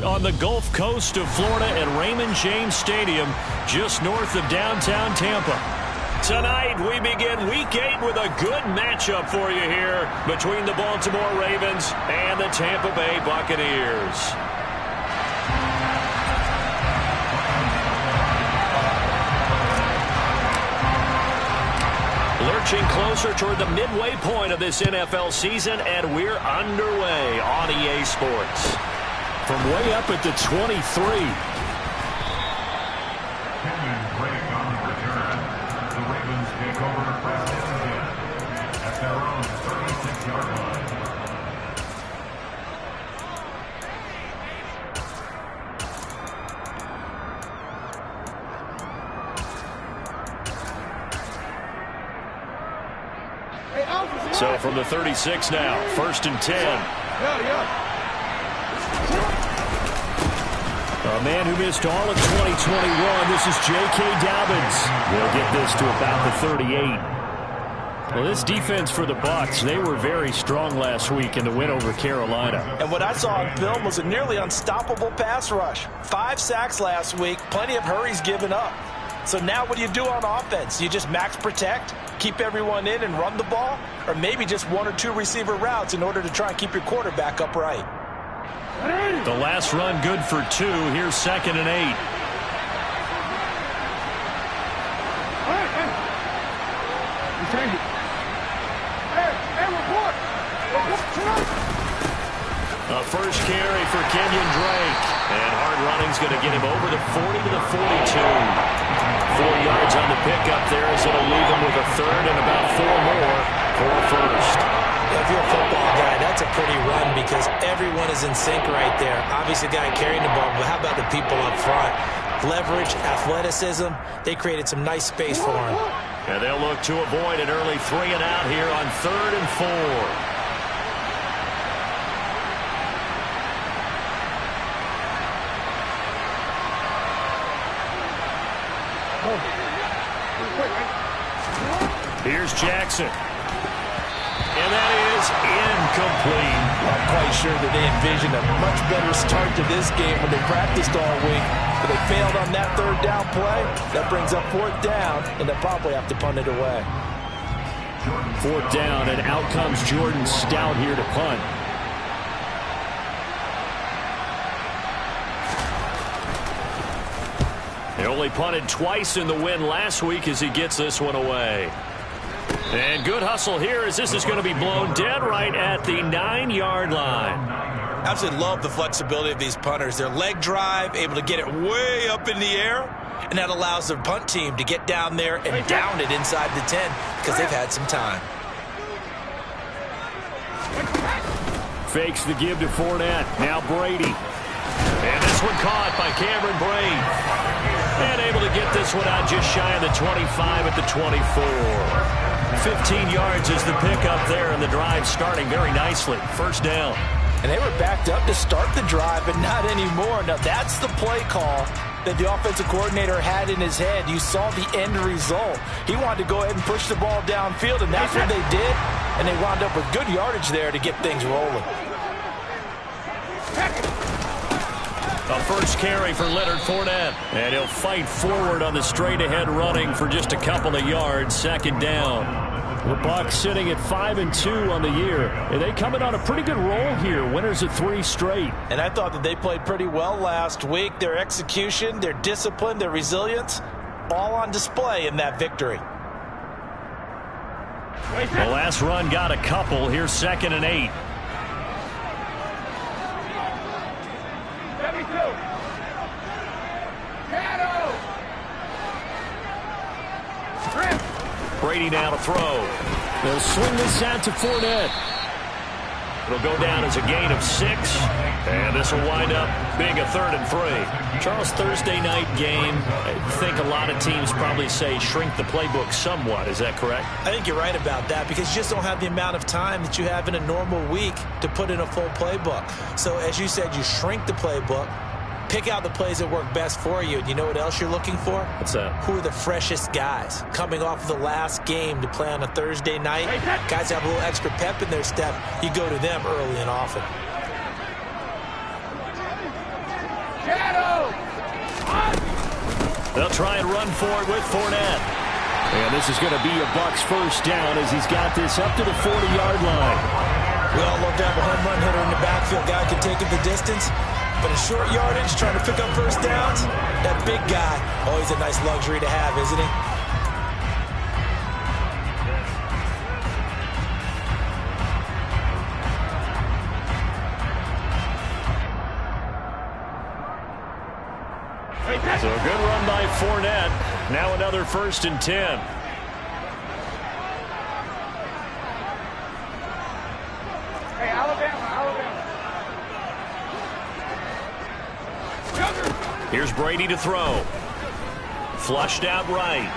on the Gulf Coast of Florida at Raymond James Stadium, just north of downtown Tampa. Tonight, we begin Week 8 with a good matchup for you here between the Baltimore Ravens and the Tampa Bay Buccaneers. Lurching closer toward the midway point of this NFL season, and we're underway on EA Sports. From way up at the 23. So from the 36 now, 1st and 10. A man who missed all of 2021, this is J.K. Dobbins. They'll get this to about the 38. Well, this defense for the Bucs, they were very strong last week in the win over Carolina. And what I saw on film was a nearly unstoppable pass rush. 5 sacks last week, plenty of hurries given up. So now what do you do on offense? You just max protect, keep everyone in and run the ball, or maybe just 1 or 2 receiver routes in order to try and keep your quarterback upright. The last run good for 2. Here's 2nd and 8. A first carry for Kenyon Drake. And hard running's going to get him over the 40 to the 42. 4 yards on the pickup there, as it'll leave him with a 3rd and about 4 more for a first. Yeah, if you're a football guy, that's a pretty run because everyone is in sync right there. Obviously, the guy carrying the ball, but how about the people up front? Leverage, athleticism, they created some nice space for him. And they'll look to avoid an early 3 and out here on 3rd and 4. Here's Jackson. And that is incomplete. I'm quite sure that they envisioned a much better start to this game when they practiced all week. But they failed on that 3rd down play. That brings up 4th down, and they'll probably have to punt it away. 4th down, and out comes Jordan Stout here to punt. He only punted twice in the win last week as he gets this one away. And good hustle here as this is going to be blown dead right at the 9-yard line. Absolutely love the flexibility of these punters. Their leg drive, able to get it way up in the air, and that allows their punt team to get down there and down it inside the 10 because they've had some time. Fakes the give to Fournette. Now Brady. And this one caught by Cameron Brate. And able to get this one out just shy of the 25 at the 24. 15 yards is the pickup there, and the drive starting very nicely. 1st down. And they were backed up to start the drive, but not anymore. Now, that's the play call that the offensive coordinator had in his head. You saw the end result. He wanted to go ahead and push the ball downfield, and that's what they did. And they wound up with good yardage there to get things rolling. A first carry for Leonard Fournette. And he'll fight forward on the straight-ahead running for just a couple of yards. 2nd down. The Bucs sitting at 5-2 on the year. And they coming on a pretty good roll here. Winners of 3 straight. And I thought that they played pretty well last week. Their execution, their discipline, their resilience, all on display in that victory. The last run got a couple. Here's 2nd and 8. Brady now to throw. They'll swing this out to Fournette. It'll go down as a gain of 6. And this will wind up being a 3rd and 3. Charles, Thursday night game, I think a lot of teams probably say shrink the playbook somewhat. Is that correct? I think you're right about that because you just don't have the amount of time that you have in a normal week to put in a full playbook. So as you said, you shrink the playbook, pick out the plays that work best for you. And you know what else you're looking for? What's that? Who are the freshest guys coming off of the last game to play on a Thursday night? Guys have a little extra pep in their step. You go to them early and often. They'll try and run for it with Fournette. And this is going to be a Bucs first down as he's got this up to the 40-yard line. We all love to have a home run hitter in the backfield. Guy can take it the distance. But in short yardage, trying to pick up first downs, that big guy, always a nice luxury to have, isn't he? So a good run by Fournette. Now another 1st and 10. Hey, Alabama. Here's Brady to throw. Flushed out right.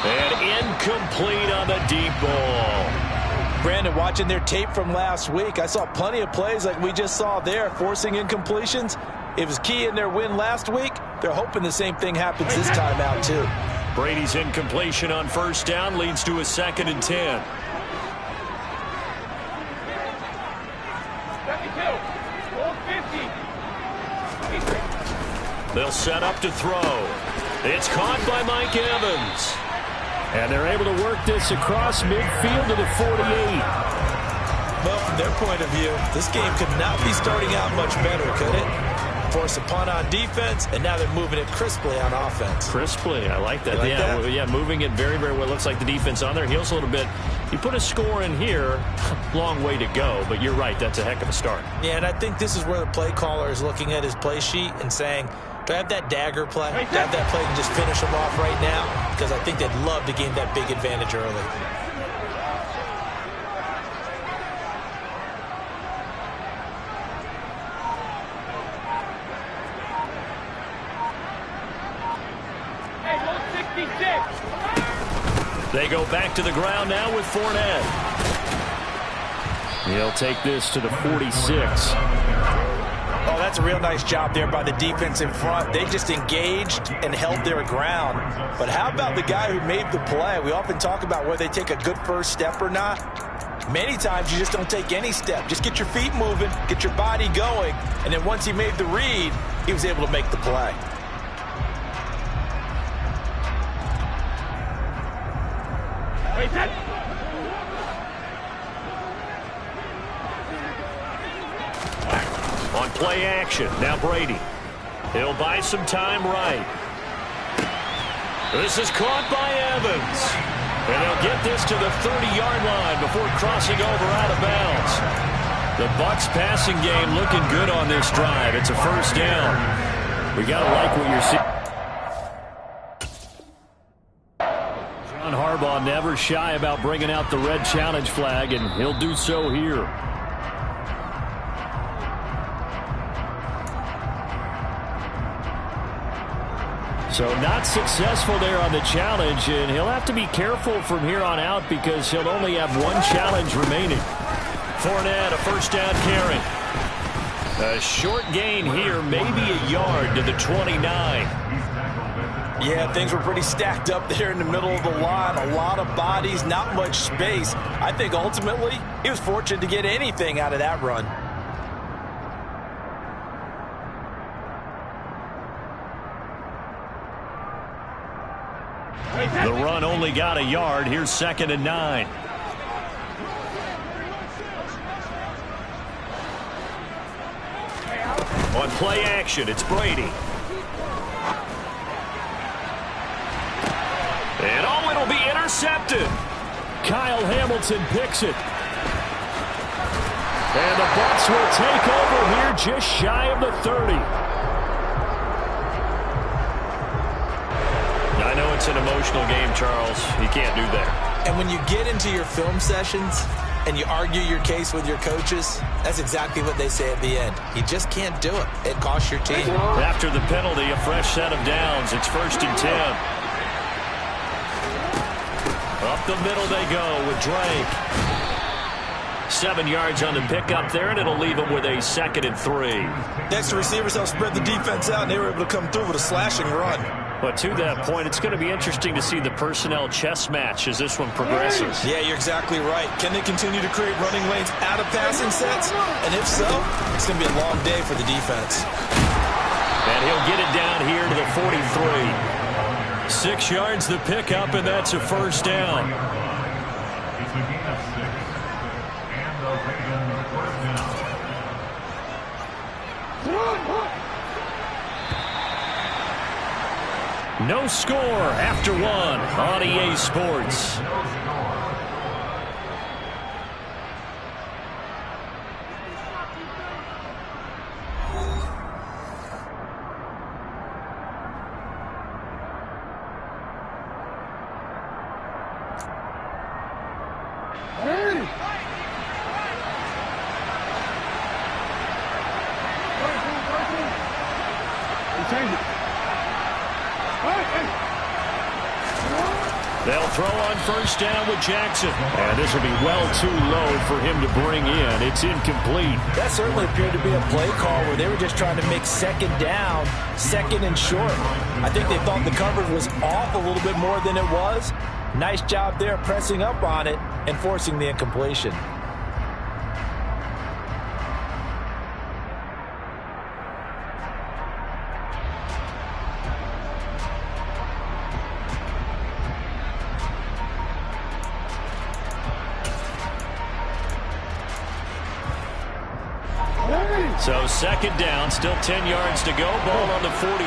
And incomplete on the deep ball. Brandon, watching their tape from last week, I saw plenty of plays like we just saw there, forcing incompletions. It was key in their win last week. They're hoping the same thing happens this time out, too. Brady's incompletion on 1st down leads to a 2nd and 10. They'll set up to throw. It's caught by Mike Evans. And they're able to work this across midfield to the 48. Well, from their point of view, this game could not be starting out much better, could it? Force a punt on defense, and now they're moving it crisply on offense. Crisply, I like that. You like that? Yeah, moving it very, very well. Looks like the defense on their heels a little bit. You put a score in here, long way to go, but you're right, that's a heck of a start. Yeah, and I think this is where the play caller is looking at his play sheet and saying, do I have that dagger play? Do I have that play and just finish them off right now? Because I think they'd love to gain that big advantage early. They go back to the ground now with Fournette. He'll take this to the 46. Oh, that's a real nice job there by the defense in front. They just engaged and held their ground. But how about the guy who made the play? We often talk about whether they take a good first step or not. Many times you just don't take any step. Just get your feet moving, get your body going, and then once he made the read, he was able to make the play. On play action, now Brady. He'll buy some time right. This is caught by Evans. And he'll get this to the 30-yard line before crossing over out of bounds. The Bucs passing game looking good on this drive. It's a first down. We got to like what you're seeing. John Harbaugh never shy about bringing out the red challenge flag, and he'll do so here. So not successful there on the challenge, and he'll have to be careful from here on out because he'll only have one challenge remaining. Fournette, a first down carry. A short gain here, maybe a yard to the 29. Yeah, things were pretty stacked up there in the middle of the line. A lot of bodies, not much space. I think ultimately he was fortunate to get anything out of that run. The run only got a yard. Here's 2nd and 9. On play action, it's Brady. And oh, it'll be intercepted. Kyle Hamilton picks it. And the Bucs will take over here just shy of the 30. I know it's an emotional game, Charles. You can't do that. And when you get into your film sessions and you argue your case with your coaches, that's exactly what they say at the end. You just can't do it. It costs your team. After the penalty, a fresh set of downs. It's 1st and 10. Up the middle they go with Drake. 7 yards on the pickup there, and it'll leave them with a 2nd and 3. Next, the receivers helped spread the defense out, and they were able to come through with a slashing run. But to that point, it's going to be interesting to see the personnel chess match as this one progresses. Yeah, you're exactly right. Can they continue to create running lanes out of passing sets? And if so, it's going to be a long day for the defense. And he'll get it down here to the 43. 6 yards the pickup, and that's a first down. No score after 1 on EA Sports. They'll throw on first down with Jackson. And this will be well too low for him to bring in. It's incomplete. That certainly appeared to be a play call where they were just trying to make second down, second and short. I think they thought the coverage was off a little bit more than it was. Nice job there pressing up on it and forcing the incompletion. So second down, still 10 yards to go. Ball on the 43.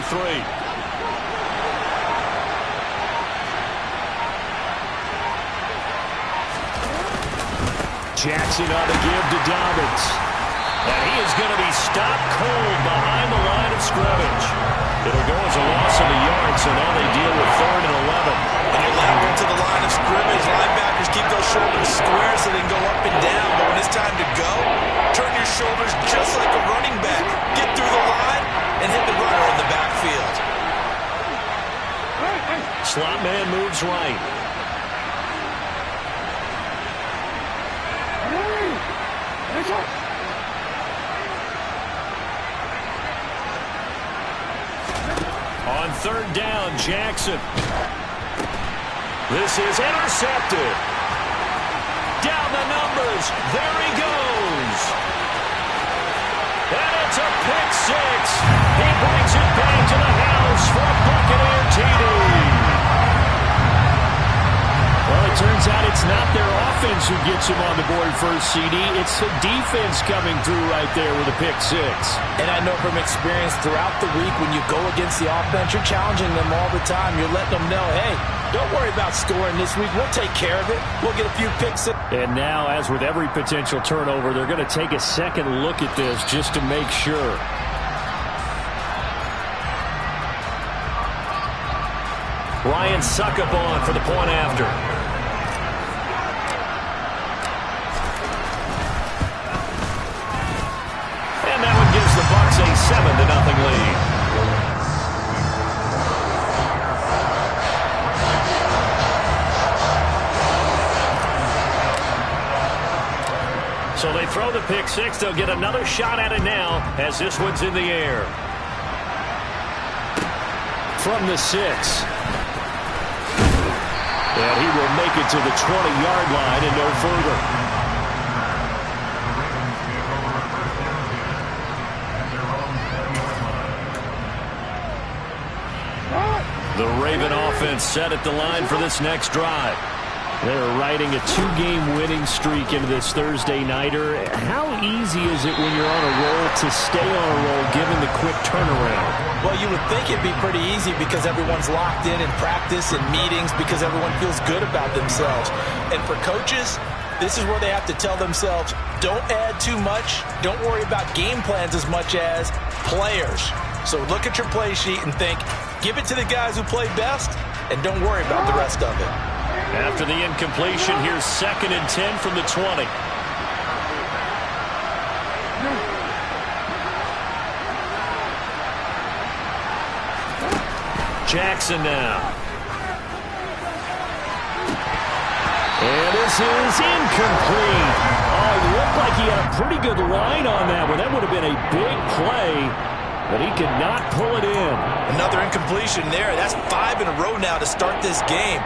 Jackson on the give to Dobbins. And he is going to be stopped cold behind the line of scrimmage. It'll go as a loss of a yard, so now they deal with 3rd and 11. When you're lateral to the line of scrimmage, linebackers keep those shoulders square so they can go up and down. But when it's time to go, turn your shoulders just like a running back. Get through the line and hit the runner in the backfield. Slot man moves right. On 3rd down, Jackson. This is intercepted. Down the numbers. There he goes. And it's a pick 6. He brings it back to the house for a Buccaneer TD. Well, it turns out it's not their offense who gets him on the board first, CD. It's the defense coming through right there with a pick 6. And I know from experience throughout the week when you go against the offense, you're challenging them all the time. You're letting them know, hey, don't worry about scoring this week. We'll take care of it. We'll get a few picks. And now, as with every potential turnover, they're going to take a second look at this just to make sure. Ryan Suckup on for the point after. And that one gives the Bucs a 7-0 lead. So they throw the pick 6. They'll get another shot at it now as this one's in the air. From the 6. And he will make it to the 20-yard line and no further. The Raven offense set at the line for this next drive. They're riding a 2-game winning streak into this Thursday nighter. How easy is it when you're on a roll to stay on a roll given the quick turnaround? Well, you would think it'd be pretty easy because everyone's locked in practice and meetings because everyone feels good about themselves. And for coaches, this is where they have to tell themselves, don't add too much. Don't worry about game plans as much as players. So look at your play sheet and think, give it to the guys who play best and don't worry about the rest of it. After the incompletion, here's 2nd and 10 from the 20. Jackson now. And this is incomplete. Oh, it looked like he had a pretty good line on that one. That would have been a big play, but he could not pull it in. Another incompletion there. That's 5 in a row now to start this game.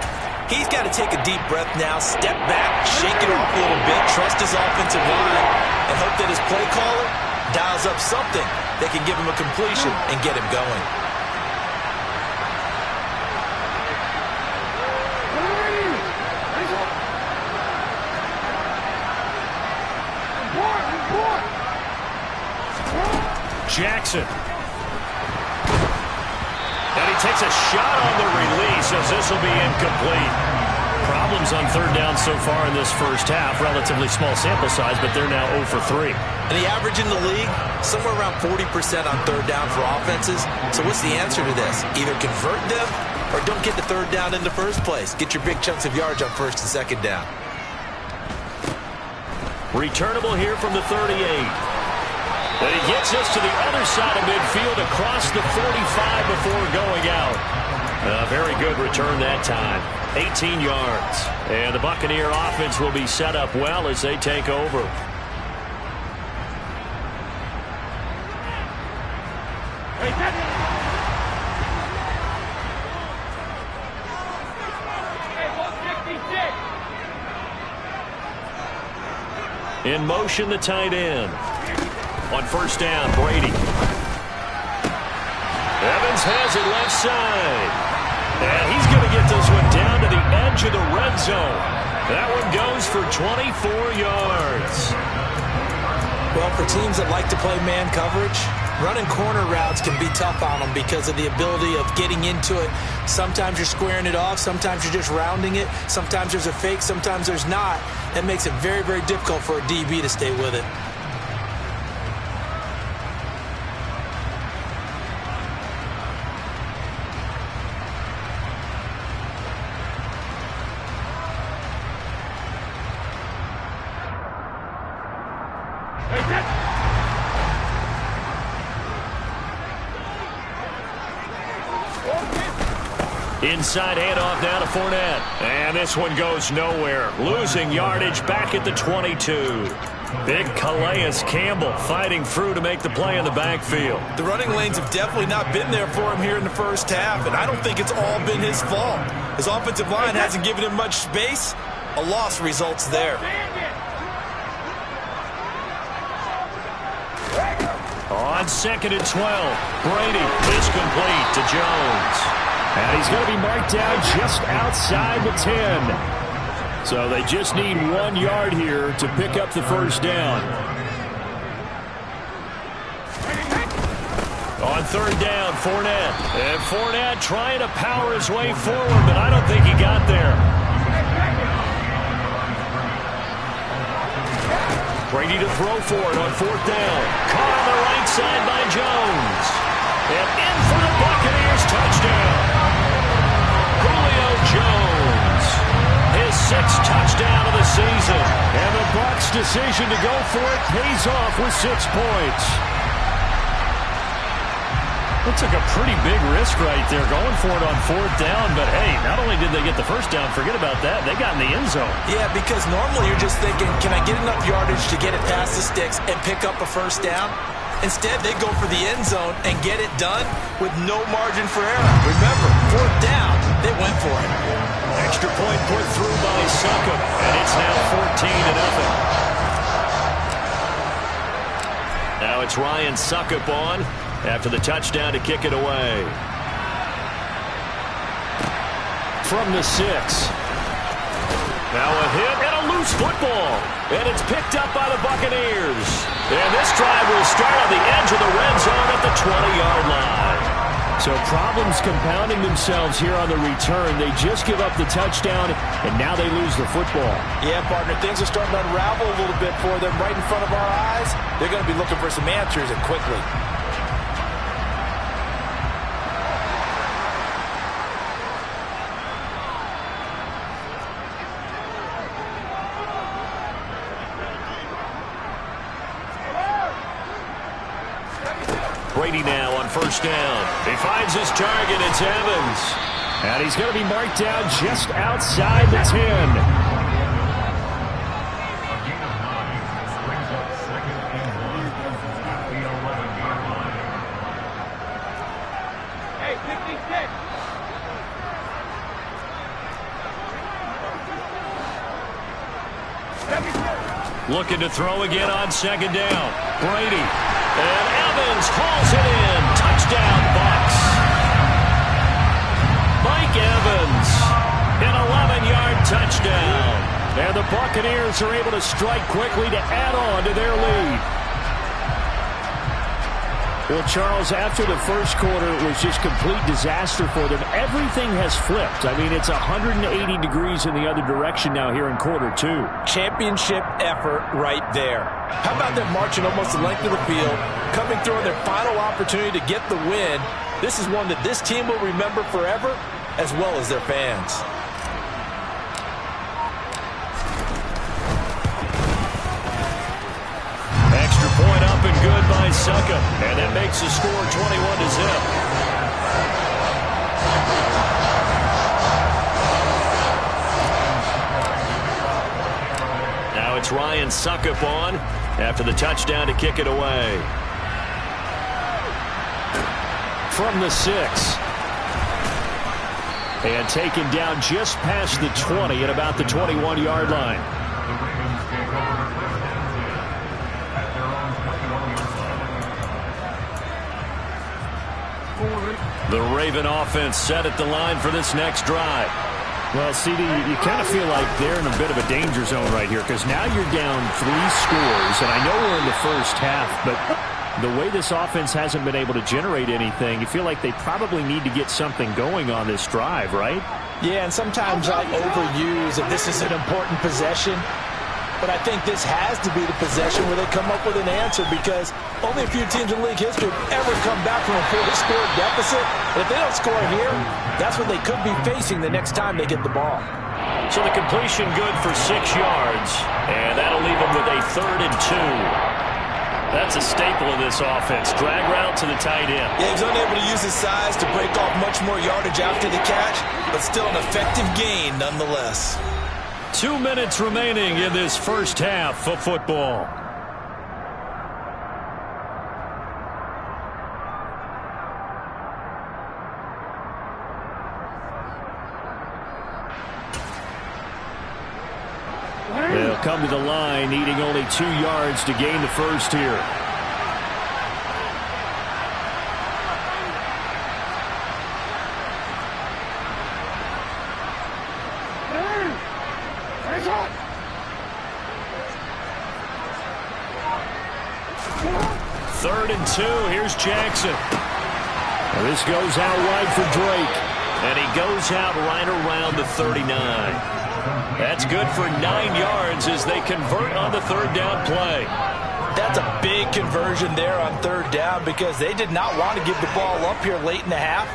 He's got to take a deep breath now, step back, shake it off a little bit, trust his offensive line, and hope that his play caller dials up something that can give him a completion and get him going. Jackson. And he takes a shot on the release as this will be incomplete. Problems on third down so far in this first half. Relatively small sample size, but they're now 0 for 3. And the average in the league, somewhere around 40% on third down for offenses. So what's the answer to this? Either convert them or don't get the third down in the first place. Get your big chunks of yards on first and second down. Returnable here from the 38. And he gets us to the other side of midfield across the 45 before going out. A very good return that time. 18 yards. And the Buccaneer offense will be set up well as they take over. In motion, the tight end. On first down, Brady. Evans has it left side. And he's going to get this one down to the edge of the red zone. That one goes for 24 yards. Well, for teams that like to play man coverage, running corner routes can be tough on them because of the ability of getting into it. Sometimes you're squaring it off. Sometimes you're just rounding it. Sometimes there's a fake. Sometimes there's not. That makes it very, very difficult for a DB to stay with it. Inside handoff now to Fournette. And this one goes nowhere. Losing yardage back at the 22. Big Calais Campbell fighting through to make the play in the backfield. The running lanes have definitely not been there for him here in the first half, and I don't think it's all been his fault. His offensive line hasn't given him much space. A loss results there. On 2nd and 12, Brady is complete to Jones. And he's going to be marked down just outside the 10. So they just need 1 yard here to pick up the first down. On third down, Fournette. And Fournette trying to power his way forward, but I don't think he got there. Brady to throw for it on fourth down. Caught on the right side by Jones. And in for the Buccaneers touchdown. Julio Jones, his 6th touchdown of the season. And the Bucs' decision to go for it pays off with 6 points. It took a pretty big risk right there going for it on fourth down. But, hey, not only did they get the first down, forget about that, they got in the end zone. Yeah, because normally you're just thinking, can I get enough yardage to get it past the sticks and pick up a first down? Instead, they go for the end zone and get it done with no margin for error. Remember, fourth down, they went for it. Extra point put through by Succop, and it's now 14-0. Now it's Ryan Succop on after the touchdown to kick it away. From the 6. Now a hit and a loose football. And it's picked up by the Buccaneers. And this drive will start on the edge of the red zone at the 20-yard line. So problems compounding themselves here on the return. They just give up the touchdown, and now they lose the football. Yeah, partner, things are starting to unravel a little bit for them right in front of our eyes. They're going to be looking for some answers, and quickly. Brady now on first down. He finds his target. It's Evans. And he's going to be marked down just outside the 10. Hey, 56. Looking to throw again on second down. Brady. And Evans hauls it in. Touchdown, Bucs. Mike Evans, an 11-yard touchdown. And the Buccaneers are able to strike quickly to add on to their lead. Well, Charles, after the first quarter, it was just complete disaster for them. Everything has flipped. I mean, it's 180 degrees in the other direction now here in quarter two. Championship effort right there. How about them marching almost the length of the field, coming through on their final opportunity to get the win? This is one that this team will remember forever, as well as their fans. Extra point up and good by Suckup. And it makes the score 21-0. Now it's Ryan Suckup on after the touchdown to kick it away. From the 6. And taken down just past the 20 at about the 21-yard line. The Raven offense set at the line for this next drive. Well, CD, you kind of feel like they're in a bit of a danger zone right here because now you're down 3 scores, and I know we're in the first half, but the way this offense hasn't been able to generate anything, you feel like they probably need to get something going on this drive, right? Yeah, and sometimes I overuse if this is an important possession. But I think this has to be the possession where they come up with an answer because only a few teams in league history have ever come back from a 4-score deficit. And if they don't score here, that's what they could be facing the next time they get the ball. So the completion good for 6 yards. And that'll leave them with a 3rd and 2. That's a staple of this offense. Drag route to the tight end. Yeah, he was unable to use his size to break off much more yardage after the catch, but still an effective gain nonetheless. 2 minutes remaining in this first half of football. They'll come to the line, needing only 2 yards to gain the first here. Third and 2. Here's Jackson. Well, this goes out wide for Drake. And he goes out right around the 39. That's good for 9 yards as they convert on the 3rd down play. That's a big conversion there on 3rd down because they did not want to give the ball up here late in the half.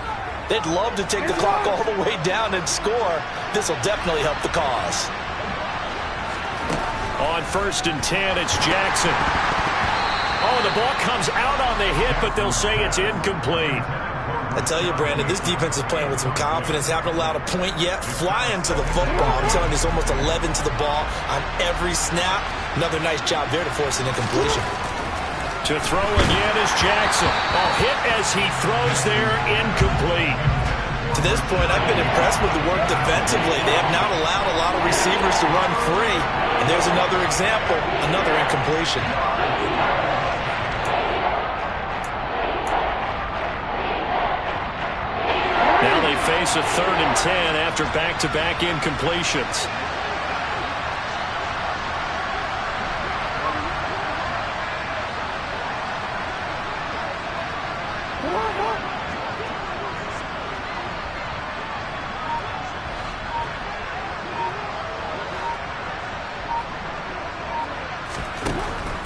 They'd love to take the clock all the way down and score. This will definitely help the cause. On 1st and 10, it's Jackson. Oh, the ball comes out on the hit, but they'll say it's incomplete. I tell you, Brandon, this defense is playing with some confidence. Haven't allowed a point yet. Flying to the football. I'm telling you, it's almost 11 to the ball on every snap. Another nice job there to force an incompletion. To throw again is Jackson. Oh, hit as he throws there, incomplete. To this point, I've been impressed with the work defensively. They have not allowed a lot of receivers to run free. And there's another example, another incompletion. Now they face a 3rd and 10 after back-to-back incompletions.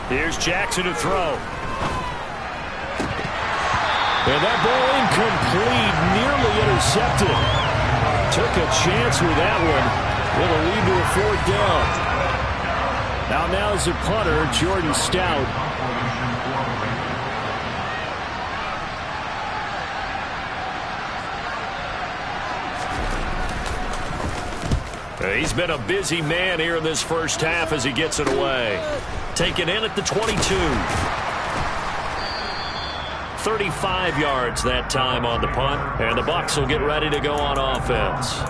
Here's Jackson to throw. And that ball incomplete, nearly intercepted. Took a chance with that one. It'll lead to a 4th down. Now's the punter, Jordan Stout. He's been a busy man here in this first half as he gets it away. Taken in at the 22. 35 yards that time on the punt, and the Bucs will get ready to go on offense.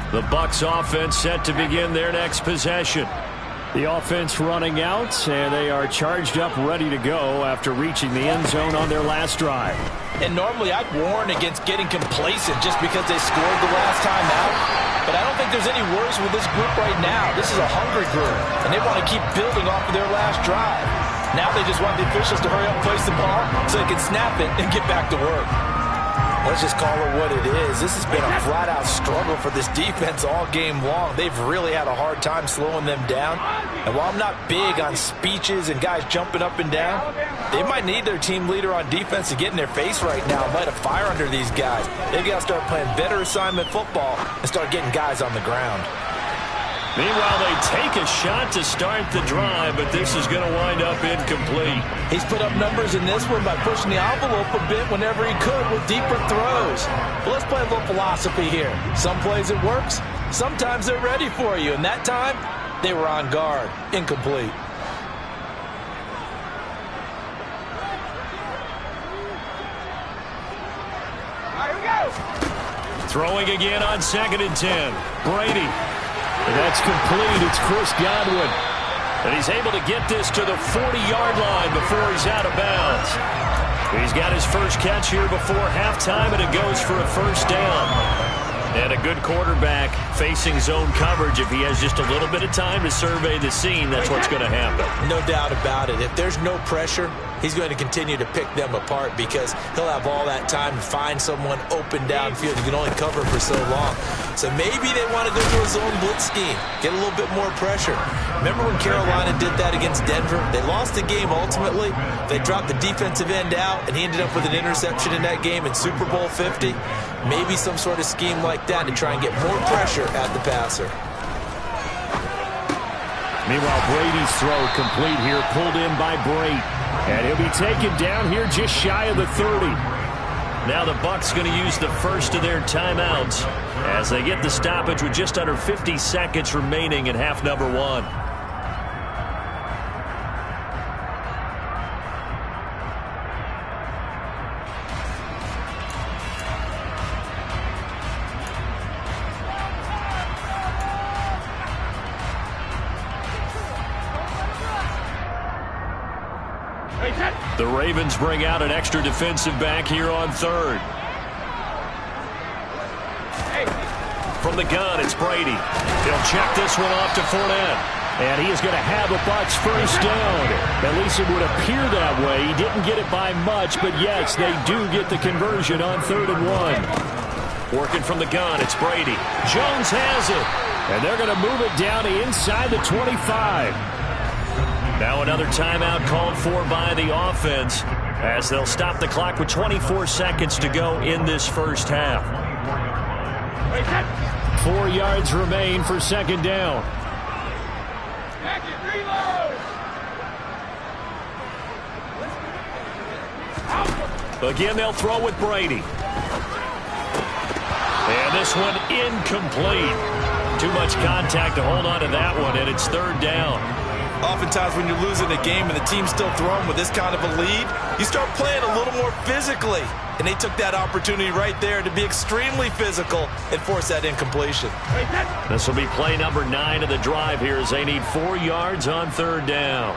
The Bucs offense set to begin their next possession. The offense running out, and they are charged up, ready to go after reaching the end zone on their last drive. And normally I'd warn against getting complacent just because they scored the last time out. But I don't think there's any worries with this group right now. This is a hungry group, and they want to keep building off of their last drive. Now they just want the officials to hurry up and place the ball so they can snap it and get back to work. Let's just call it what it is. This has been a flat-out struggle for this defense all game long. They've really had a hard time slowing them down. And while I'm not big on speeches and guys jumping up and down, they might need their team leader on defense to get in their face right now and light a fire under these guys. They've got to start playing better assignment football and start getting guys on the ground. Meanwhile, they take a shot to start the drive, but this is going to wind up incomplete. He's put up numbers in this one by pushing the envelope a bit whenever he could with deeper throws. But let's play a little philosophy here. Some plays it works. Sometimes they're ready for you. And that time, they were on guard. Incomplete. All right, here we go. Throwing again on 2nd and 10. Brady. And that's complete. It's Chris Godwin. And he's able to get this to the 40-yard line before he's out of bounds. He's got his first catch here before halftime, and it goes for a first down. And a good quarterback facing zone coverage. If he has just a little bit of time to survey the scene, that's what's going to happen. No doubt about it. If there's no pressure, he's going to continue to pick them apart because he'll have all that time to find someone open downfield. He can only cover for so long. So maybe they want to go to a zone blitz scheme, get a little bit more pressure. Remember when Carolina did that against Denver? They lost the game ultimately. They dropped the defensive end out, and he ended up with an interception in that game in Super Bowl 50. Maybe some sort of scheme like that to try and get more pressure at the passer. Meanwhile, Brady's throw complete here, pulled in by Brate. And he'll be taken down here just shy of the 30. Now the Bucs going to use the first of their timeouts as they get the stoppage with just under 50 seconds remaining in half number 1. The Ravens bring out an extra defensive back here on 3rd. From the gun, it's Brady. He'll check this one off to Fournette. And he is going to have a Bucs first down. At least it would appear that way. He didn't get it by much, but yes, they do get the conversion on 3rd and 1. Working from the gun, it's Brady. Jones has it. And they're going to move it down to inside the 25. Now another timeout called for by the offense as they'll stop the clock with 24 seconds to go in this first half. 4 yards remain for 2nd down. Again, they'll throw with Brady. And this one incomplete. Too much contact to hold on to that one, and it's 3rd down. Oftentimes when you're losing a game and the team's still throwing with this kind of a lead, you start playing a little more physically. And they took that opportunity right there to be extremely physical and force that incompletion. This will be play number 9 of the drive here as they need 4 yards on 3rd down.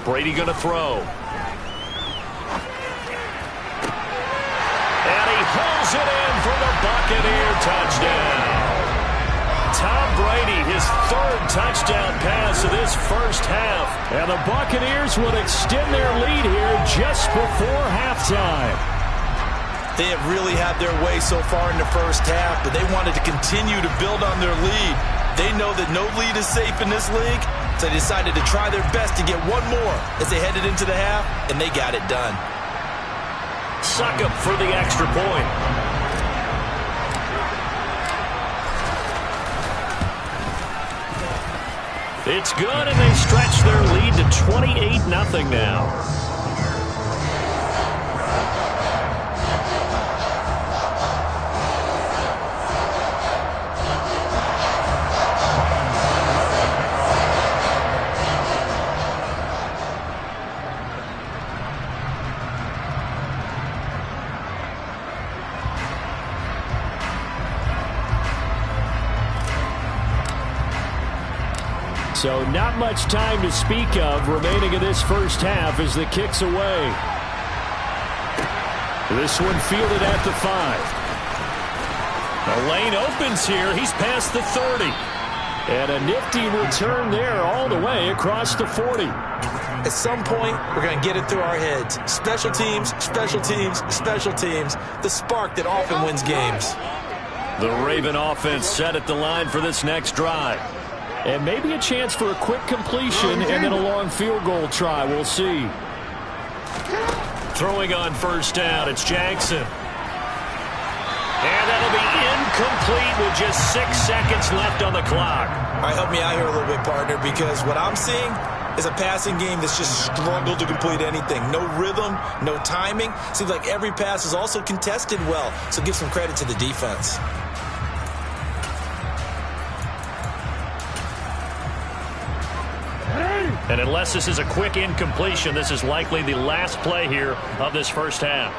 Brady going to throw. And he pulls it in for the Buccaneer touchdown. Tom Brady, his 3rd touchdown pass of this first half. And the Buccaneers will extend their lead here just before halftime. They have really had their way so far in the first half, but they wanted to continue to build on their lead. They know that no lead is safe in this league, so they decided to try their best to get one more as they headed into the half, and they got it done. Suck up for the extra point. It's good, and they stretch their lead to 28-0 now. So not much time to speak of remaining in this first half as the kick's away. This one fielded at the 5. The lane opens here. He's past the 30. And a nifty return there all the way across the 40. At some point, we're going to get it through our heads. Special teams, special teams, special teams. The spark that often wins games. The Raven offense set at the line for this next drive. And maybe a chance for a quick completion and then a long field goal try. We'll see. Throwing on first down, it's Jackson. And that'll be incomplete with just 6 seconds left on the clock. All right, help me out here a little bit, partner, because what I'm seeing is a passing game that's just struggled to complete anything. No rhythm, no timing. Seems like every pass is also contested well, so give some credit to the defense. And unless this is a quick incompletion, this is likely the last play here of this first half.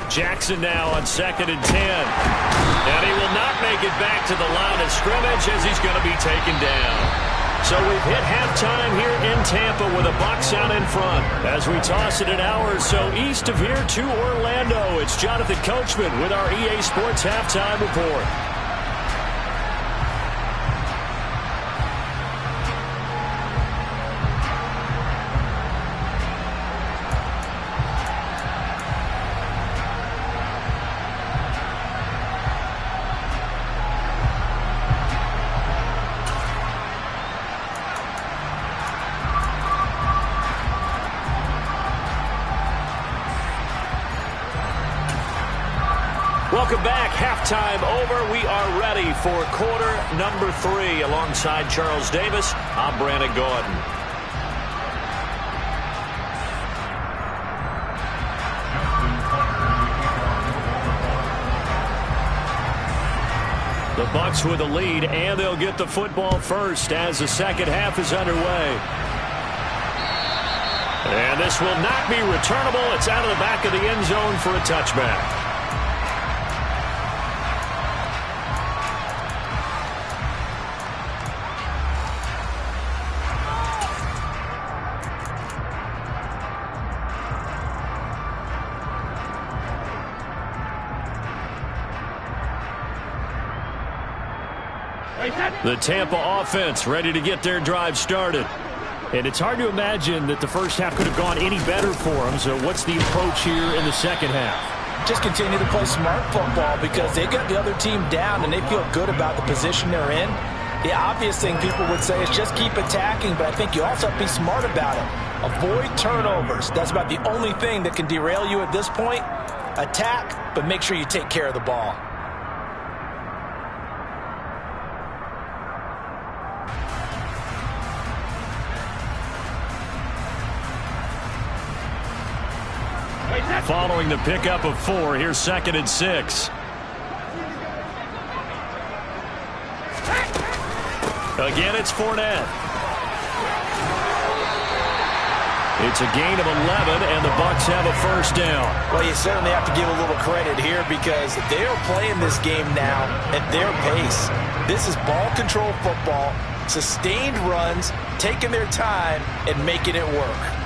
Jackson now on 2nd and 10. And he will not make it back to the line of scrimmage as he's going to be taken down. So we've hit halftime here in Tampa with the Bucs out in front. As we toss it an hour or so east of here to Orlando, it's Jonathan Coachman with our EA Sports Halftime Report. Welcome back. Halftime over. We are ready for quarter number 3. Alongside Charles Davis, I'm Brandon Gordon. The Bucs with the lead, and they'll get the football first as the second half is underway. And this will not be returnable. It's out of the back of the end zone for a touchback. The Tampa offense ready to get their drive started. And it's hard to imagine that the first half could have gone any better for them. So what's the approach here in the second half? Just continue to play smart football because they got the other team down and they feel good about the position they're in. The obvious thing people would say is just keep attacking, but I think you also have to be smart about it. Avoid turnovers. That's about the only thing that can derail you at this point. Attack, but make sure you take care of the ball. Following the pickup of 4, here's 2nd and 6. Again, it's Fournette. It's a gain of 11, and the Bucs have a first down. Well, you certainly have to give a little credit here because they are playing this game now at their pace. This is ball control football, sustained runs, taking their time, and making it work.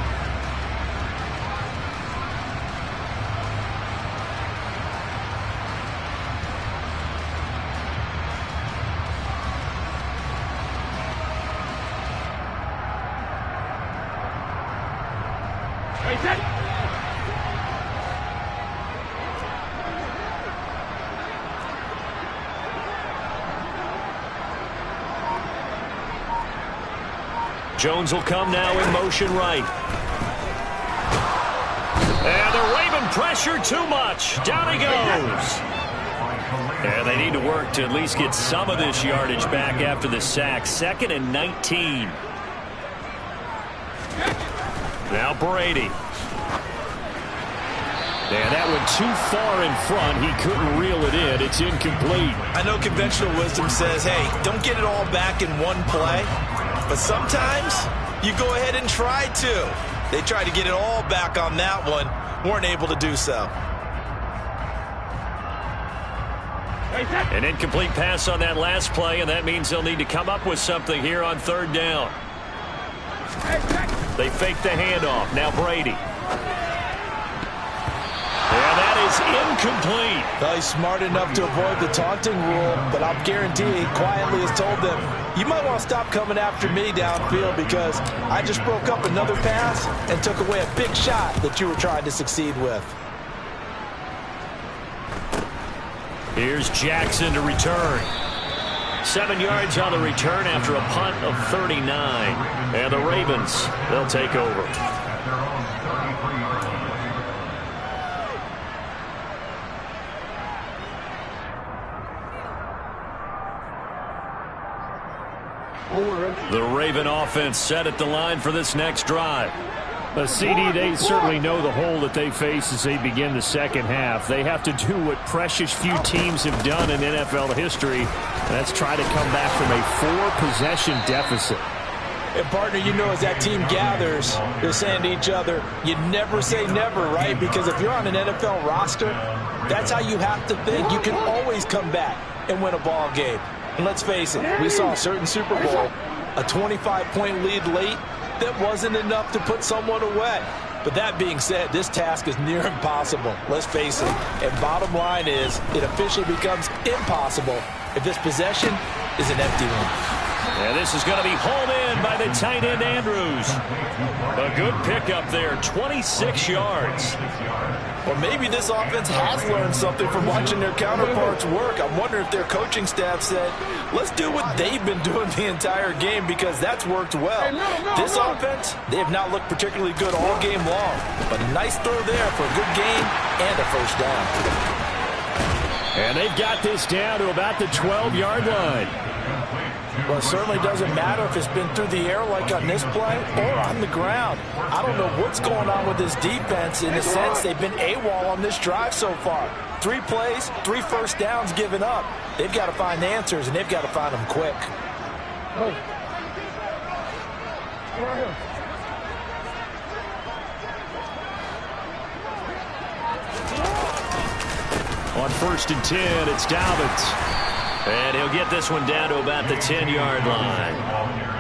Jones will come now in motion right. And the Raven pressure too much. Down he goes. And they need to work to at least get some of this yardage back after the sack. 2nd and 19. Now Brady. And that went too far in front. He couldn't reel it in. It's incomplete. I know conventional wisdom says, hey, don't get it all back in one play. But sometimes you go ahead and try to. They tried to get it all back on that one. Weren't able to do so. An incomplete pass on that last play, and that means they'll need to come up with something here on third down. They fake the handoff. Now Brady. And that is incomplete. Well, he's smart enough to avoid the taunting rule, but I'll guarantee he quietly has told them, you might want to stop coming after me downfield because I just broke up another pass and took away a big shot that you were trying to succeed with. Here's Jackson to return. 7 yards on the return after a punt of 39. And the Ravens, they'll take over. The Raven offense set at the line for this next drive. CD, they certainly know the hole that they face as they begin the second half. They have to do what precious few teams have done in NFL history. That's try to come back from a 4-possession deficit. And, partner, you know as that team gathers, they're saying to each other, you never say never, right? Because if you're on an NFL roster, that's how you have to think. You can always come back and win a ball game. And let's face it, we saw a certain Super Bowl, a 25-point lead late, that wasn't enough to put someone away. But that being said, this task is near impossible. Let's face it. And bottom line is, it officially becomes impossible if this possession is an empty one. And this is going to be hauled in by the tight end, Andrews. A good pickup there, 26 yards. Or maybe this offense has learned something from watching their counterparts work. I'm wondering if their coaching staff said, let's do what they've been doing the entire game because that's worked well. This offense, they have not looked particularly good all game long. But a nice throw there for a good gain and a first down. And they've got this down to about the 12-yard line. Well, it certainly doesn't matter if it's been through the air like on this play or on the ground. I don't know what's going on with this defense in the sense they've been AWOL on this drive so far. 3 plays, 3 first downs given up. They've got to find answers, and they've got to find them quick. On 1st and 10, it's Dobbins. And he'll get this one down to about the 10-yard line.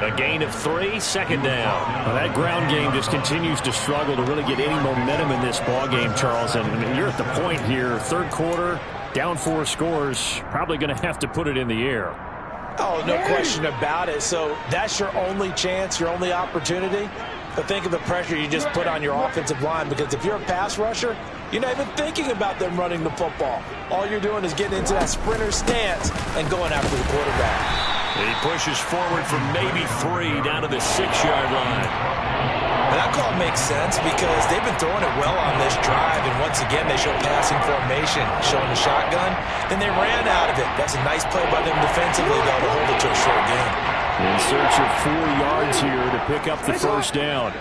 A gain of 3, second down. Well, that ground game just continues to struggle to really get any momentum in this ball game, Charles. And you're at the point here, third quarter, down 4 scores, probably going to have to put it in the air. Oh, no question about it. So that's your only chance, your only opportunity. But think of the pressure you just put on your offensive line, because if you're a pass rusher, you're not even thinking about them running the football. All you're doing is getting into that sprinter stance and going after the quarterback. He pushes forward for maybe 3 down to the 6-yard line. And that call makes sense because they've been throwing it well on this drive, and once again they show passing formation, showing the shotgun. Then they ran out of it. That's a nice play by them defensively, though, to hold it to a short game. In search of 4 yards here to pick up the first down.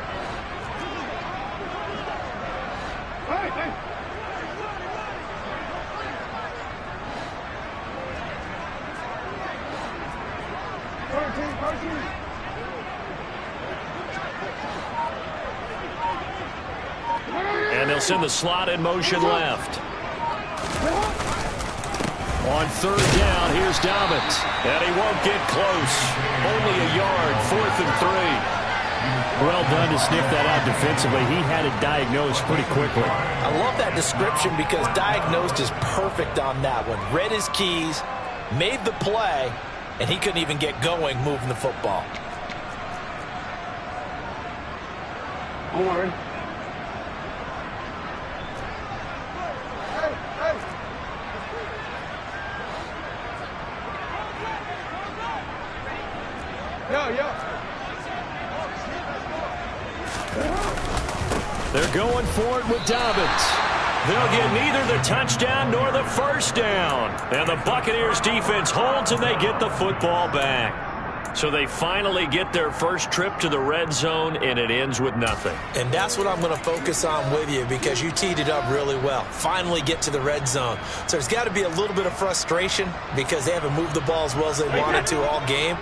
And they'll send the slot in motion left. On 3rd down, here's Dobbins. And he won't get close. Only a yard, 4th and 3. Well done to sniff that out defensively. He had it diagnosed pretty quickly. I love that description because diagnosed is perfect on that one. Read his keys, made the play, and he couldn't even get going moving the football. They're going for it with Dobbins. They'll get neither the touchdown nor the first down. And the Buccaneers defense holds and they get the football back. So they finally get their first trip to the red zone, and it ends with nothing. And that's what I'm going to focus on with you because you teed it up really well. Finally get to the red zone. So there's got to be a little bit of frustration because they haven't moved the ball as well as they wanted to all game.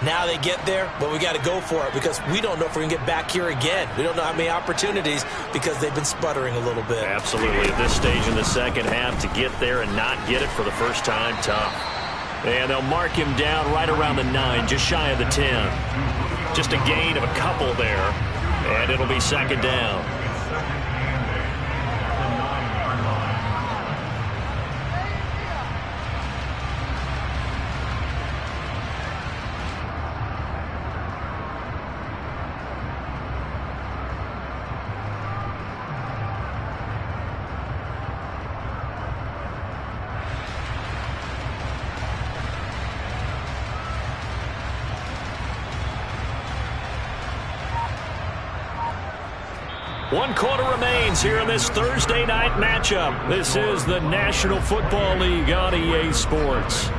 Now they get there, but we got to go for it because we don't know if we're going to get back here again. We don't know how many opportunities because they've been sputtering a little bit. Absolutely. At this stage in the second half, to get there and not get it for the first time, tough. And they'll mark him down right around the 9, just shy of the 10. Just a gain of a couple there, and it'll be second down. One quarter remains here in this Thursday night matchup. This is the National Football League on EA Sports.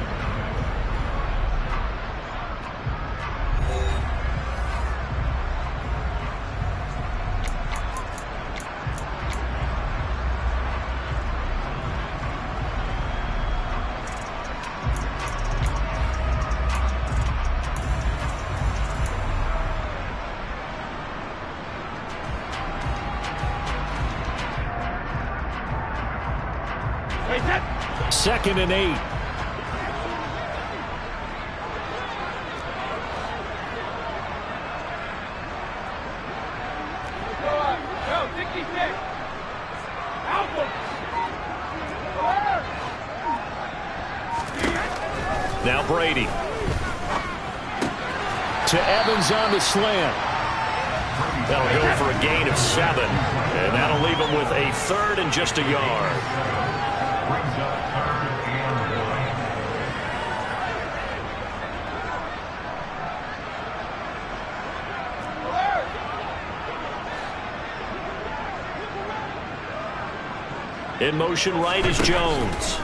Second and 8. Now Brady. To Evans on the slant. That'll go for a gain of 7. And that'll leave him with a third and just a yard. In motion right is Jones.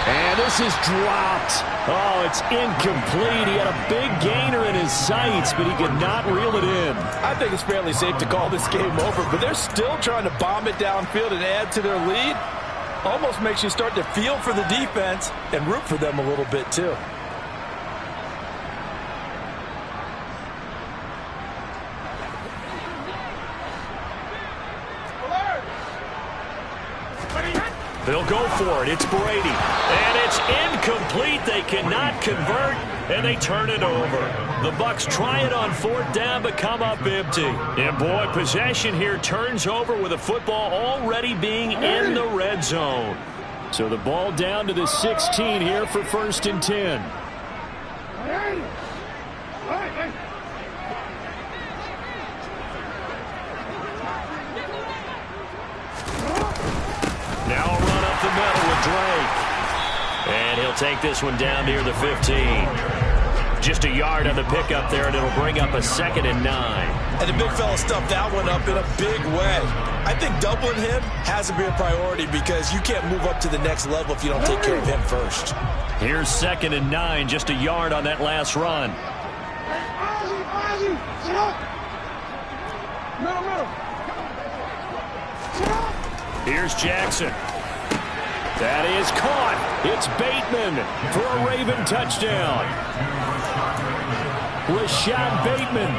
And this is dropped. Oh, it's incomplete. He had a big gainer in his sights, but he could not reel it in. I think it's fairly safe to call this game over, but they're still trying to bomb it downfield and add to their lead. Almost makes you start to feel for the defense and root for them a little bit, too. They'll go for it. It's Brady. And it's incomplete. They cannot convert, and they turn it over. The Bucs try it on 4th down, but come up empty. And, boy, possession here turns over with the football already being in the red zone. So the ball down to the 16 here for 1st and 10. Now a run up the middle with Drake. And he'll take this one down near the 15. Just a yard on the pickup there, and it'll bring up a 2nd and 9. And the big fella stuffed that one up in a big way. I think doubling him has to be a priority because you can't move up to the next level if you don't take care of him first. Here's 2nd and 9, just a yard on that last run. Here's Jackson. That is caught. It's Bateman for a Raven touchdown. Rashad Bateman,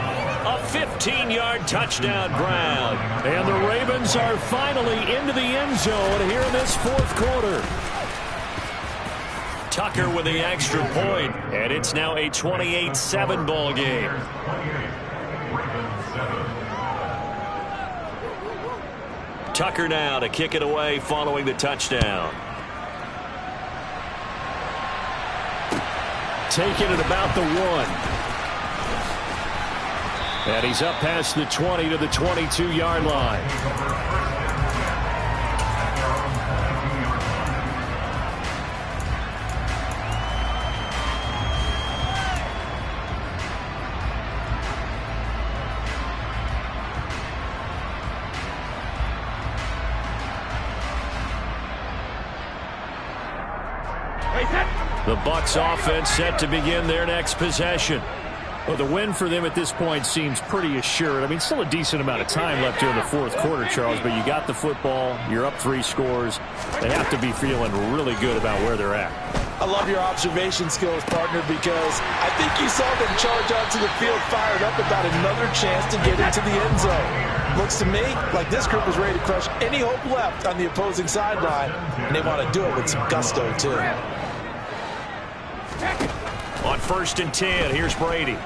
a 15-yard touchdown ground. And the Ravens are finally into the end zone here in this 4th quarter. Tucker with the extra point, and it's now a 28-7 ball game. Tucker now to kick it away following the touchdown. Taking it about the 1. And he's up past the 20 to the 22-yard line. The Bucs offense set to begin their next possession. Well, the win for them at this point seems pretty assured. I mean, still a decent amount of time left here in the 4th quarter, Charles, but you got the football, you're up 3 scores. They have to be feeling really good about where they're at. I love your observation skills, partner, because I think you saw them charge onto the field fired up about another chance to get into the end zone. Looks to me like this group is ready to crush any hope left on the opposing sideline, and they want to do it with some gusto, too. On 1st and 10, here's Brady.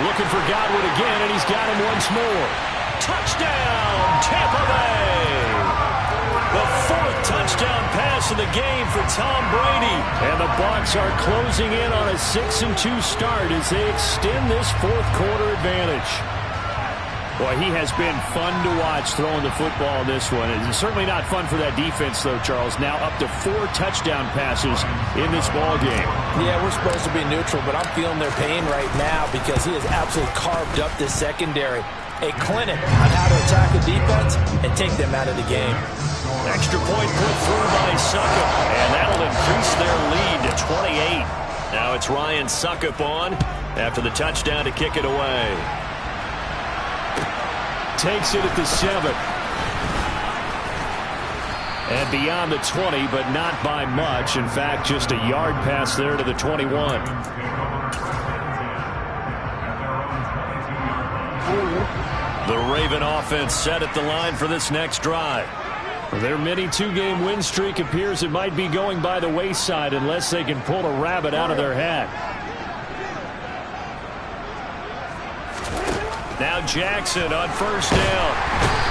Looking for Godwin again, and he's got him once more. Touchdown, Tampa Bay! The 4th touchdown pass of the game for Tom Brady. And the Bucs are closing in on a 6-2 start as they extend this 4th quarter advantage. Boy, he has been fun to watch throwing the football in this one. It's certainly not fun for that defense, though, Charles. Now up to 4 touchdown passes in this ball game. Yeah, we're supposed to be neutral, but I'm feeling their pain right now because he has absolutely carved up this secondary. A clinic on how to attack the defense and take them out of the game. Extra point put through by Suckup, and that'll increase their lead to 28. Now it's Ryan Suckup on after the touchdown to kick it away. Takes it at the 7. And beyond the 20, but not by much. In fact, just a yard pass there to the 21. The Raven offense set at the line for this next drive. Their mini 2-game win streak appears it might be going by the wayside unless they can pull a rabbit out of their hat. Now Jackson on 1st down.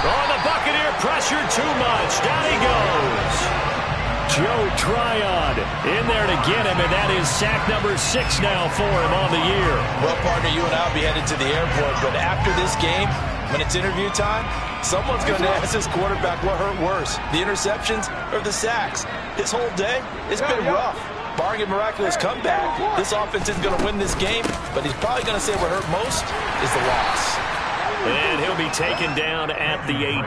Oh, the Buccaneer pressure too much. Down he goes. Joe Tryon in there to get him, and that is sack number 6 now for him on the year. Well, partner, you and I will be headed to the airport, but after this game, when it's interview time, someone's going to ask this quarterback what hurt worse, the interceptions or the sacks. This whole day, it's been rough. Barring a miraculous comeback, this offense isn't going to win this game, but he's probably going to say what hurt most is the loss. And he'll be taken down at the 18.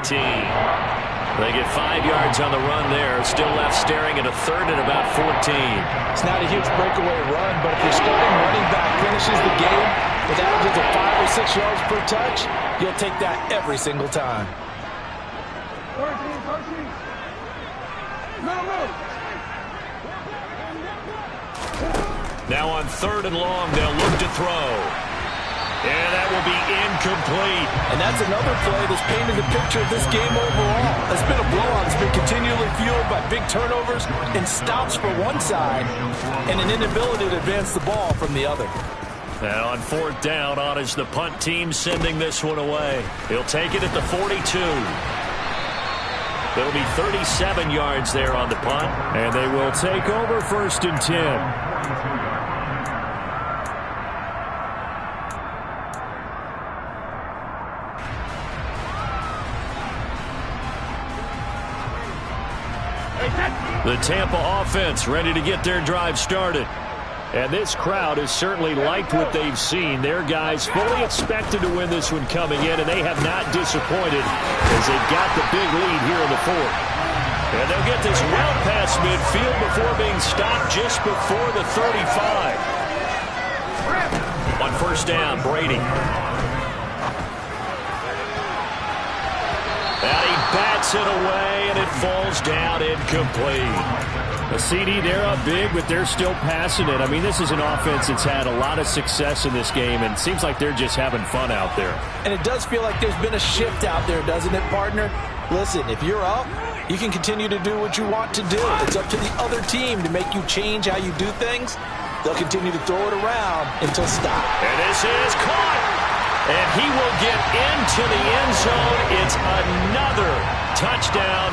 They get 5 yards on the run there. Still left staring at a 3rd and about 14. It's not a huge breakaway run, but if your starting running back finishes the game with averages of 5 or 6 yards per touch, you'll take that every single time. Now on 3rd and long, they'll look to throw. And that will be incomplete. And that's another play that's painted the picture of this game overall. It's been a blowout. It's been continually fueled by big turnovers and stops for one side and an inability to advance the ball from the other. And on 4th down, on is the punt team sending this one away. He'll take it at the 42. There'll be 37 yards there on the punt. And they will take over 1st and 10. The Tampa offense ready to get their drive started. And this crowd has certainly liked what they've seen. Their guys fully expected to win this one coming in, and they have not disappointed as they've got the big lead here in the 4th. And they'll get this well past midfield before being stopped just before the 35. On 1st down, Brady. And he bats it away, and it falls down incomplete. A CD, they're up big, but they're still passing it. I mean, this is an offense that's had a lot of success in this game, and it seems like they're just having fun out there. And it does feel like there's been a shift out there, doesn't it, partner? Listen, if you're up, you can continue to do what you want to do. It's up to the other team to make you change how you do things. They'll continue to throw it around until stop. And this is caught. And he will get into the end zone. It's another touchdown.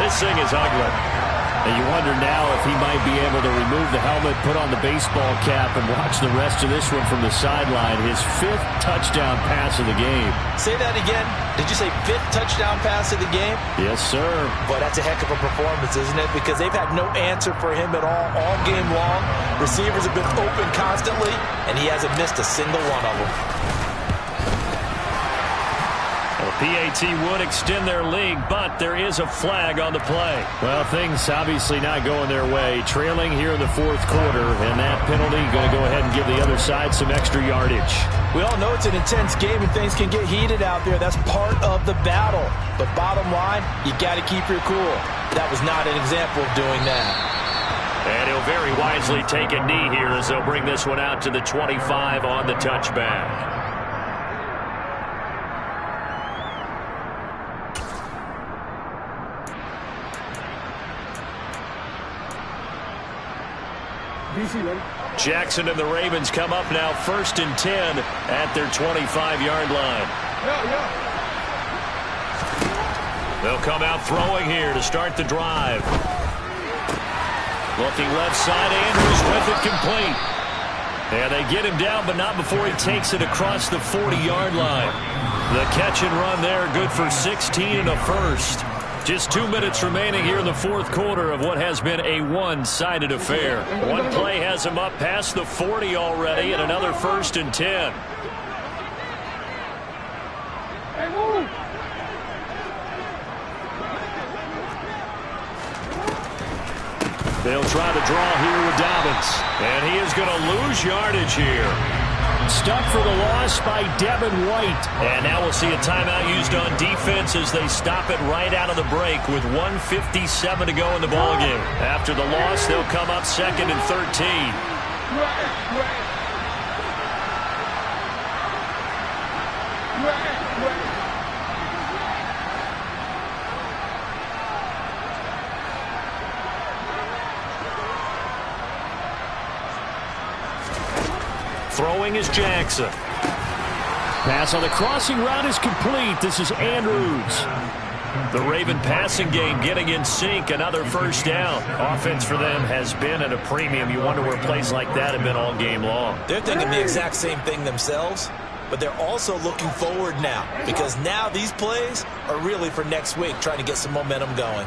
This thing is ugly. And you wonder now if he might be able to remove the helmet, put on the baseball cap, and watch the rest of this one from the sideline. His 5th touchdown pass of the game. Say that again. Did you say 5th touchdown pass of the game? Yes, sir. Boy, that's a heck of a performance, isn't it? Because they've had no answer for him at all game long. Receivers have been open constantly, and he hasn't missed a single one of them. PAT would extend their lead, but there is a flag on the play. Well, things obviously not going their way. Trailing here in the fourth quarter, and that penalty going to go ahead and give the other side some extra yardage. We all know it's an intense game and things can get heated out there. That's part of the battle. But bottom line, you got to keep your cool. That was not an example of doing that. And he'll very wisely take a knee here as they'll bring this one out to the 25 on the touchback. Jackson and the Ravens come up now 1st and 10 at their 25-yard line. They'll come out throwing here to start the drive. Looking left side, Andrews with it complete. And they get him down, but not before he takes it across the 40-yard line. The catch and run there, good for 16 and a first. Just 2 minutes remaining here in the fourth quarter of what has been a one-sided affair. One play has him up past the 40 already, and another 1st and 10. They'll try to draw here with Dobbins, and he is going to lose yardage here. Stuck for the loss by Devin White. And now we'll see a timeout used on defense as they stop it right out of the break with 1:57 to go in the ballgame. After the loss, they'll come up 2nd and 13. Throwing is Jackson. Pass on the crossing route is complete. This is Andrews. The Raven passing game getting in sync. Another first down. Offense for them has been at a premium. You wonder where plays like that have been all game long. They're thinking the exact same thing themselves, but they're also looking forward now because now these plays are really for next week, trying to get some momentum going.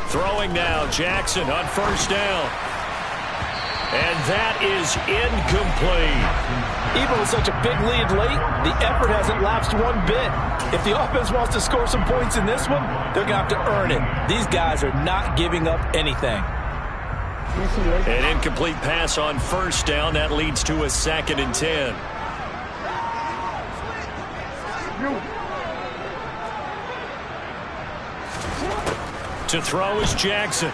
Throwing now, Jackson on first down. And that is incomplete. Even with such a big lead late, the effort hasn't lapsed one bit. If the offense wants to score some points in this one, they're going to have to earn it. These guys are not giving up anything. An incomplete pass on first down. That leads to a 2nd and 10. To throw is Jackson.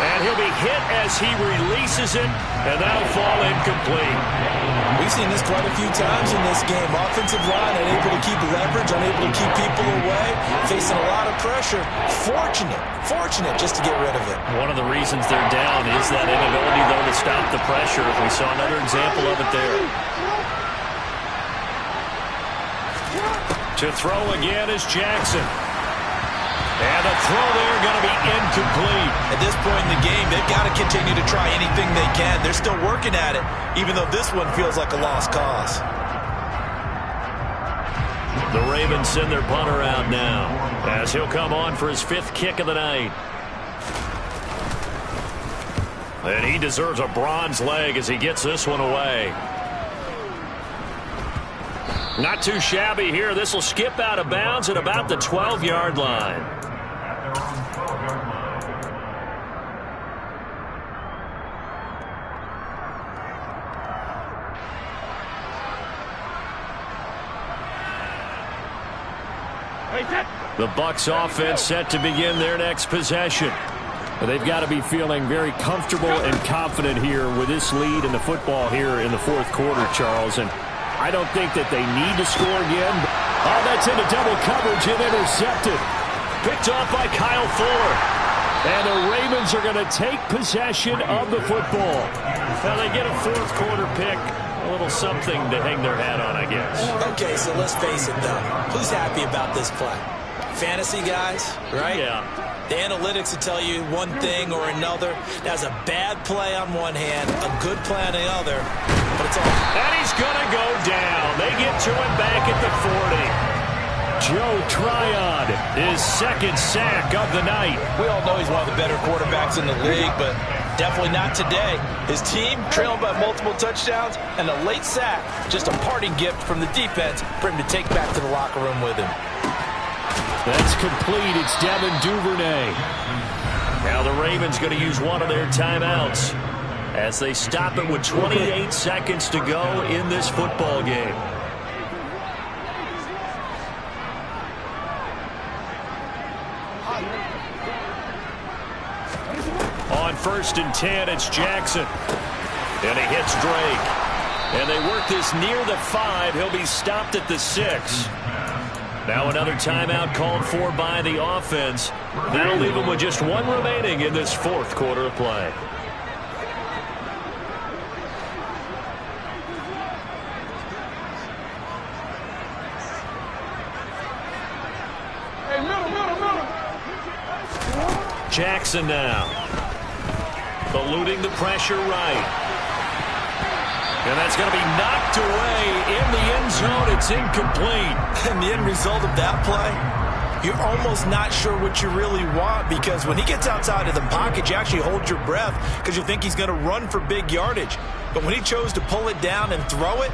And he'll be hit as he releases it, and that'll fall incomplete. We've seen this quite a few times in this game. Offensive line unable to keep leverage, unable to keep people away, facing a lot of pressure. Fortunate just to get rid of it. One of the reasons they're down is that inability, though, to stop the pressure. We saw another example of it there. To throw again is Jackson. And the throw there going to be incomplete. At this point in the game, they've got to continue to try anything they can. They're still working at it, even though this one feels like a lost cause. The Ravens send their punter out now as he'll come on for his 5th kick of the night. And he deserves a bronze leg as he gets this one away. Not too shabby here. This will skip out of bounds at about the 12-yard line. The Bucs offense set to begin their next possession. They've got to be feeling very comfortable and confident here with this lead in the football here in the fourth quarter, Charles. And I don't think that they need to score again. Oh, that's into double coverage and intercepted. Picked off by Kyle Fuller. And the Ravens are going to take possession of the football. Well, they get a fourth quarter pick. A little something to hang their hat on, I guess. Okay, so let's face it, though. Who's happy about this play? Fantasy guys, right? Yeah. The analytics will tell you one thing or another. That's a bad play on one hand, a good play on the other, but it's all. And he's going to go down. They get to him back at the 40. Joe Tryon, his 2nd sack of the night. We all know he's one of the better quarterbacks in the league, but Definitely not today. His team trailing by multiple touchdowns and a late sack. Just a parting gift from the defense for him to take back to the locker room with him. That's complete. It's Devin Duvernay. Now the Ravens going to use one of their timeouts as they stop it with 28 seconds to go in this football game. On 1st and 10, it's Jackson. And he hits Drake. And they work this near the 5. He'll be stopped at the 6. Now another timeout called for by the offense. That'll leave them with just one remaining in this 4th quarter of play. Hey, middle. Jackson now. Eluding the pressure right. And that's going to be knocked away in the end zone. It's incomplete. And the end result of that play, you're almost not sure what you really want, because when he gets outside of the pocket, you actually hold your breath because you think he's going to run for big yardage. But when he chose to pull it down and throw it,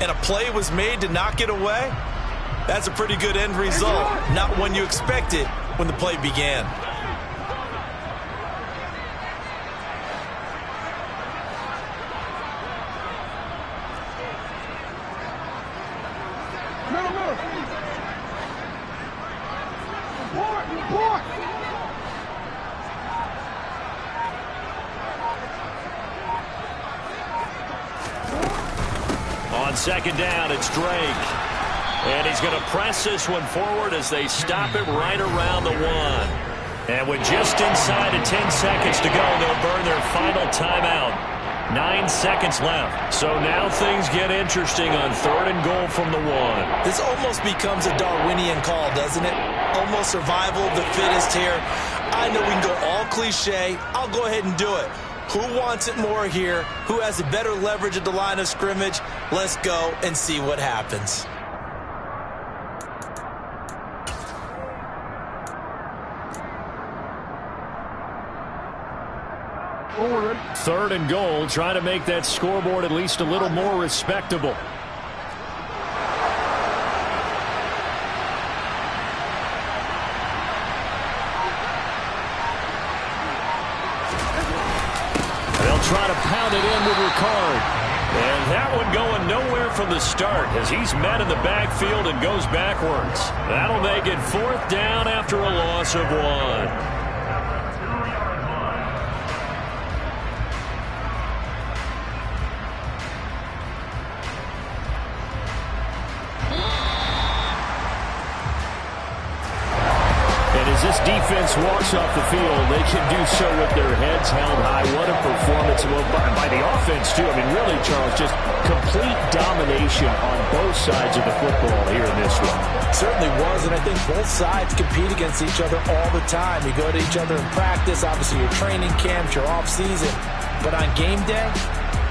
and a play was made to knock it away, that's a pretty good end result. Not one you expected when the play began. On 2nd down, it's Drake. And he's going to press this one forward as they stop it right around the 1. And with just inside of 10 seconds to go, they'll burn their final timeout. 9 seconds left. So now things get interesting on 3rd and goal from the 1. This almost becomes a Darwinian call, doesn't it? Almost survival of the fittest here. I know we can go all cliche. I'll go ahead and do it. Who wants it more here? Who has a better leverage at the line of scrimmage? Let's go and see what happens. Forward. 3rd and goal, trying to make that scoreboard at least a little more respectable. They'll try to pound it in with Ricard. And that one going nowhere from the start as he's met in the backfield and goes backwards. That'll make it 4th down after a loss of 1. As this defense walks off the field, they can do so with their heads held high. What a performance by the offense, too. I mean, really, Charles, just complete domination on both sides of the football here in this one. Certainly was, and I think both sides compete against each other all the time. You go to each other in practice, obviously your training camps, your off-season. But on game day,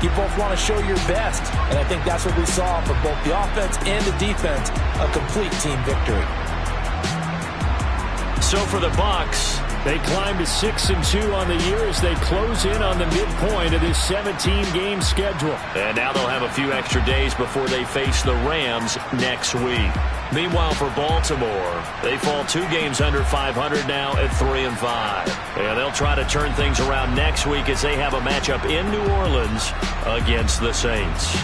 you both want to show your best. And I think that's what we saw for both the offense and the defense, a complete team victory. So for the Bucs, they climb to 6-2 on the year as they close in on the midpoint of this 17-game schedule. And now they'll have a few extra days before they face the Rams next week. Meanwhile, for Baltimore, they fall 2 games under 500 now at 3-5. And they'll try to turn things around next week as they have a matchup in New Orleans against the Saints.